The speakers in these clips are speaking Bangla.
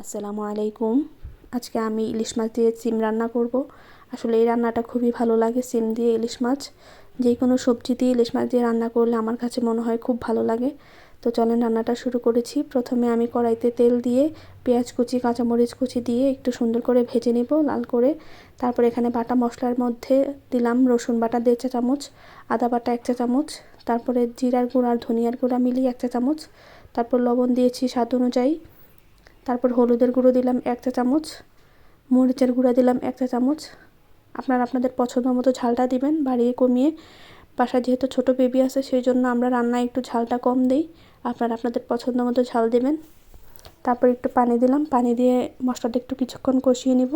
আসসালামু আলাইকুম। আজকে আমি ইলিশ মাছ দিয়ে সিম রান্না করব। আসলে এই রান্নাটা খুবই ভালো লাগে। সিম দিয়ে ইলিশ মাছ, যে কোনো সবজি দিয়ে ইলিশ মাছ দিয়ে রান্না করলে আমার কাছে মনে হয় খুব ভালো লাগে। তো চলেন রান্নাটা শুরু করেছি। প্রথমে আমি কড়াইতে তেল দিয়ে পেঁয়াজ কুচি কাঁচামরিচ কুচি দিয়ে একটু সুন্দর করে ভেজে নেব লাল করে। তারপর এখানে বাটা মশলার মধ্যে দিলাম রসুন বাটা 1.5 চা চামচ, আদা বাটা 1 চা চামচ, তারপরে জিরার গুঁড়া আর ধনিয়ার গুঁড়া মিলিয়ে 1 চা চামচ, তারপর লবণ দিয়েছি স্বাদ অনুযায়ী, তারপর হলুদের গুঁড়ো দিলাম 1 চা চামচ, মরিচের গুঁড়া দিলাম 1 চা চামচ। আপনারা আপনাদের পছন্দ মতো ঝালটা দিবেন, বাড়িয়ে কমিয়ে। বাসায় যেহেতু ছোটো বেবি আছে সেই জন্য আমরা রান্নায় একটু ঝালটা কম দিই। আপনারা আপনাদের পছন্দ মতো ঝাল দেবেন। তারপর একটু পানি দিলাম, পানি দিয়ে মশলাটা একটু কিছুক্ষণ কষিয়ে নিব।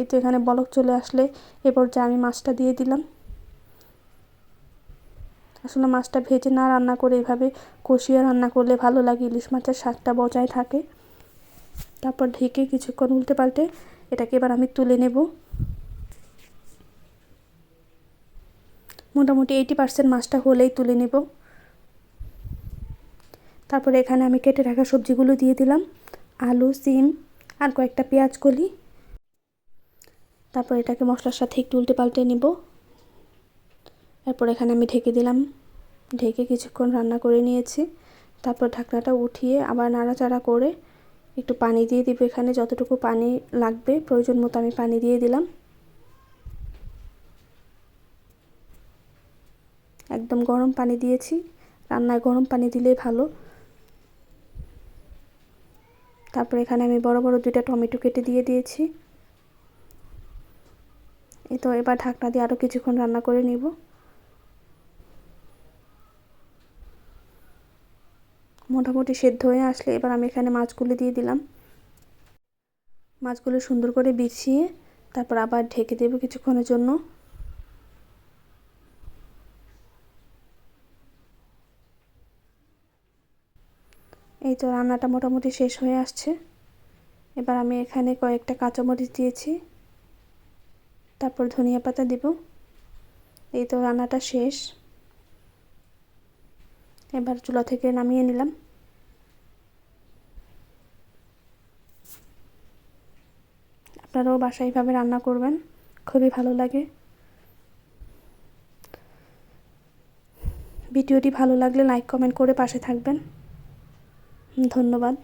এই তো এখানে বলক চলে আসলে এ পর্যায়ে আমি মাছটা দিয়ে দিলাম। আসলে মাছটা ভেজে না রান্না করে এভাবে কষিয়ে রান্না করলে ভালো লাগে, ইলিশ মাছের স্বাদটা বজায় থাকে। তারপর ঢেকে কিছুক্ষণ উল্টে পাল্টে এটাকে এবার আমি তুলে নেব। মোটামুটি 80% মাছটা হলেই তুলে নেব। তারপরে এখানে আমি কেটে রাখা সবজিগুলো দিয়ে দিলাম, আলু, সিম আর কয়েকটা পেঁয়াজ কলি। তারপর এটাকে মশলার সাথে একটু উল্টে পাল্টে নেব। এরপর এখানে আমি ঢেকে দিলাম, ঢেকে কিছুক্ষণ রান্না করে নিয়েছি। তারপর ঢাকনাটা উঠিয়ে আবার নাড়াচাড়া করে একটু পানি দিয়ে দিব। এখানে যতটুকু পানি লাগবে প্রয়োজন মতো আমি পানি দিয়ে দিলাম। একদম গরম পানি দিয়েছি, রান্নায় গরম পানি দিলেই ভালো। তারপর এখানে আমি বড় বড় 2টা টমেটো কেটে দিয়ে দিয়েছি। এই তো এবার ঢাকনা দিয়ে আরও কিছুক্ষণ রান্না করে নিব। মোটামুটি সেদ্ধ হয়ে আসলে এবার আমি এখানে মাছগুলো দিয়ে দিলাম। মাছগুলো সুন্দর করে বিছিয়ে তারপর আবার ঢেকে দেব কিছুক্ষণের জন্য। এই তো রান্নাটা মোটামুটি শেষ হয়ে আসছে। এবার আমি এখানে কয়েকটা কাঁচামরিচ দিয়েছি, তারপর ধনিয়া পাতা দিব। এই তো রান্নাটা শেষ। এবার চুলা থেকে নামিয়ে নিলাম। আপনারাও বাসায় এইভাবে রান্না করবেন, খুবই ভালো লাগে। ভিডিওটি ভালো লাগলে লাইক কমেন্ট করে পাশে থাকবেন। ধন্যবাদ।